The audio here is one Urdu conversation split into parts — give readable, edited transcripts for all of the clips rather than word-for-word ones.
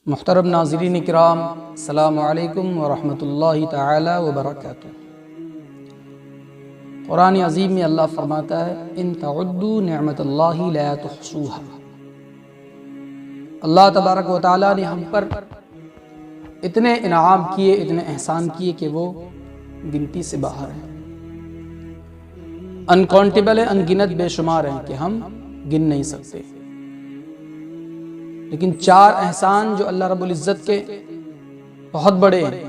محترم ناظرین کرام، السلام علیکم ورحمۃ اللہ تعالی وبرکاتہ۔ قرآن عظیم میں اللہ فرماتا ہے ان تعدوا نعمت اللہ لا تحصوها۔ اللہ تبارک و تعالی نے ہم پر اتنے انعام کیے، اتنے احسان کیے کہ وہ گنتی سے باہر ہیں، انکاؤنٹیبل ہیں، انگنت بے شمار ہیں کہ ہم گن نہیں سکتے۔ لیکن چار احسان جو اللہ رب العزت کے بہت بڑے ہیں،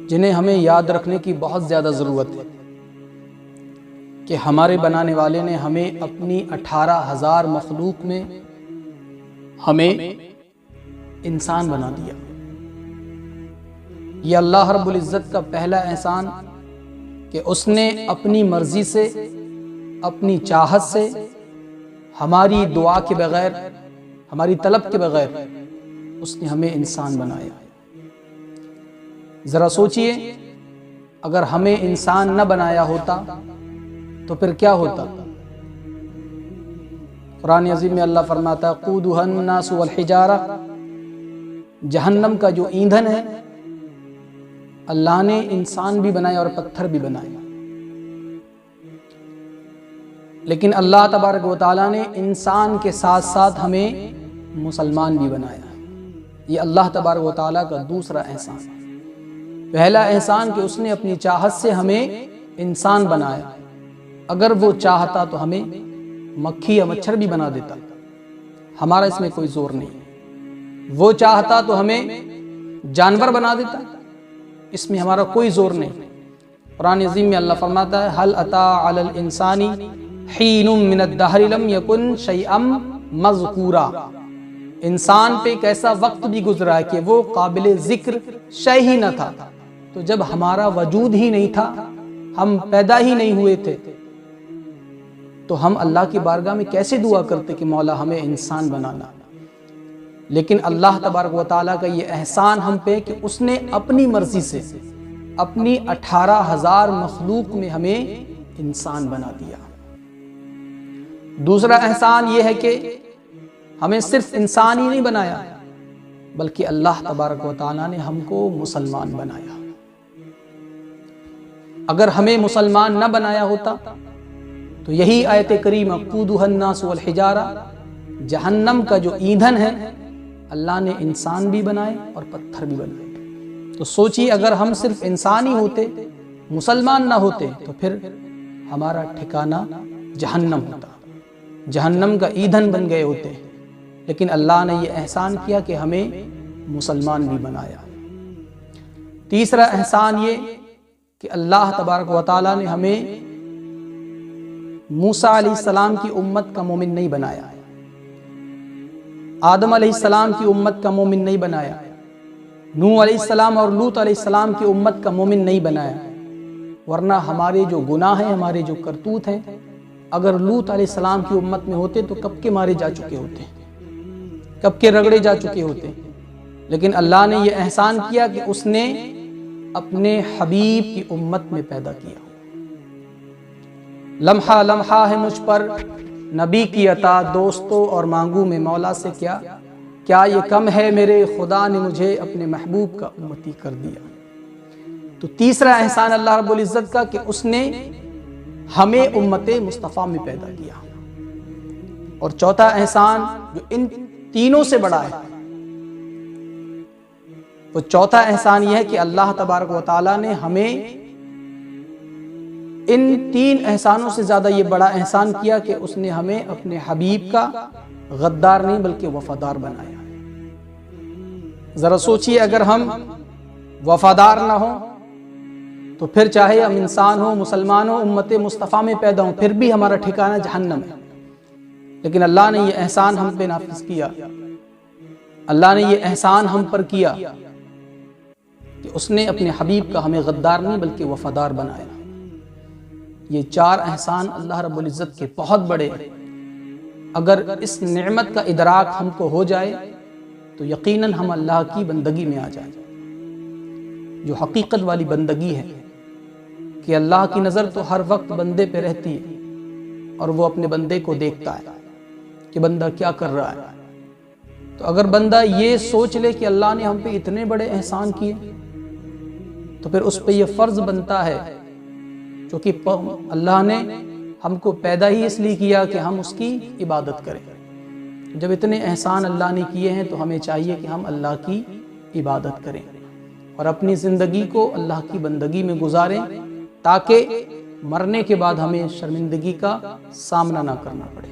جنہیں ہمیں یاد رکھنے کی بہت زیادہ ضرورت ہے کہ ہمارے بنانے والے نے ہمیں اپنی 18,000 مخلوق میں ہمیں انسان بنا دیا۔ یہ اللہ رب العزت کا پہلا احسان کہ اس نے اپنی مرضی سے، اپنی چاہت سے، ہماری دعا کے بغیر، ہماری طلب کے بغیر اس نے ہمیں انسان بنایا۔ ذرا سوچئے، اگر ہمیں انسان نہ بنایا ہوتا تو پھر کیا ہوتا؟ قرآن عظیم میں اللہ فرماتا ہے قودھا الناس والحجارہ، جہنم کا جو ایندھن ہے اللہ نے انسان بھی بنایا اور پتھر بھی بنایا۔ لیکن اللہ تبارک و تعالیٰ نے انسان کے ساتھ ساتھ ہمیں مسلمان بھی بنایا۔ یہ اللہ تبارک و تعالیٰ کا دوسرا احسان ہے۔ پہلا احسان کہ اس نے اپنی چاہت سے ہمیں انسان بنایا، اگر وہ چاہتا تو ہمیں مکھی یا مچھر بھی بنا دیتا، ہمارا اس میں کوئی زور نہیں۔ وہ چاہتا تو ہمیں جانور بنا دیتا، اس میں ہمارا کوئی زور نہیں۔ قرآن عظیم میں اللہ فرماتا ہے هل اتى على الانسان حین من الدہر لم یکن شیئا مذکورا۔ انسان پہ ایک ایسا وقت بھی گزرا ہے کہ وہ قابل ذکر شے ہی نہ تھا، تو جب ہمارا وجود ہی نہیں تھا، ہم پیدا ہی نہیں ہوئے تھے، تو ہم اللہ کی بارگاہ میں کیسے دعا کرتے کہ مولا ہمیں انسان بنانا؟ لیکن اللہ تبارک و تعالیٰ کا یہ احسان ہم پہ کہ اس نے اپنی مرضی سے اپنی 18,000 مخلوق میں ہمیں انسان بنا دیا۔ دوسرا احسان یہ ہے کہ ہمیں صرف انسان ہی نہیں بنایا، بلکہ اللہ تبارک و تعالیٰ نے ہم کو مسلمان بنایا۔ اگر ہمیں مسلمان نہ بنایا ہوتا تو یہی آیت کریمہ قودھا الناس والحجارہ، جہنم کا جو ایندھن ہے اللہ نے انسان بھی بنائے اور پتھر بھی بنائے۔ تو سوچیے، اگر ہم صرف انسان ہی ہوتے، مسلمان نہ ہوتے، تو پھر ہمارا ٹھکانہ جہنم ہوتا، جہنم کا ایندھن بن گئے ہوتے۔ لیکن اللہ نے یہ احسان کیا کہ ہمیں مسلمان بھی بنایا۔ تیسرا احسان یہ کہ اللہ تبارک و تعالیٰ نے ہمیں موسیٰ علیہ السلام کی امت کا مومن نہیں بنایا، آدم علیہ السلام کی امت کا مومن نہیں بنایا، نوح علیہ السلام اور لوط علیہ السلام کی امت کا مومن نہیں بنایا، ورنہ ہمارے جو گناہ ہیں، ہمارے جو کرتوت ہیں، اگر لوط علیہ السلام کی امت میں ہوتے تو کب کے مارے جا چکے ہوتے، کب کے رگڑے جا چکے ہوتے۔ لیکن اللہ نے یہ احسان کیا کہ اس نے اپنے حبیب کی امت میں پیدا کیا۔ لمحہ لمحہ ہے مجھ پر نبی کی عطا، دوستوں اور مانگوں میں مولا سے کیا یہ کم ہے، میرے خدا نے مجھے اپنے محبوب کا امتی کر دیا۔ تو تیسرا احسان اللہ رب العزت کا کہ اس نے ہمیں امت مصطفیٰ میں پیدا کیا۔ اور چوتھا احسان جو ان تینوں سے بڑا ہے، وہ چوتھا احسان یہ ہے کہ اللہ تبارک و تعالیٰ نے ہمیں ان تین احسانوں سے زیادہ یہ بڑا احسان کیا کہ اس نے ہمیں اپنے حبیب کا غدار نہیں بلکہ وفادار بنایا۔ ذرا سوچئے، اگر ہم وفادار نہ ہوں تو پھر چاہے ہم انسان ہوں، مسلمان ہوں، امت مصطفیٰ میں پیدا ہوں، پھر بھی ہمارا ٹھکانہ جہنم ہے۔ لیکن اللہ نے یہ احسان ہم پہ نافذ کیا، اللہ نے یہ احسان ہم پر کیا کہ اس نے اپنے حبیب کا ہمیں غدار نہیں بلکہ وفادار بنایا۔ یہ چار احسان اللہ رب العزت کے بہت بڑے ہیں۔ اگر اس نعمت کا ادراک ہم کو ہو جائے تو یقیناً ہم اللہ کی بندگی میں آ جائیں، جو حقیقت والی بندگی ہے کہ اللہ کی نظر تو ہر وقت بندے پہ رہتی ہے اور وہ اپنے بندے کو دیکھتا ہے کہ بندہ کیا کر رہا ہے۔ تو تو اگر بندہ یہ سوچ لے کہ اللہ نے ہم پہ اتنے بڑے احسان کیے تو پھر اس پہ یہ فرض بنتا ہے، کیونکہ اللہ نے ہم کو پیدا ہی اس لیے کیا کہ ہم اس کی عبادت کریں۔ جب اتنے احسان اللہ نے کیے ہیں تو ہمیں چاہیے کہ ہم اللہ کی عبادت کریں اور اپنی زندگی کو اللہ کی بندگی میں گزاریں، تاکہ مرنے کے بعد ہمیں شرمندگی کا سامنا نہ کرنا پڑے۔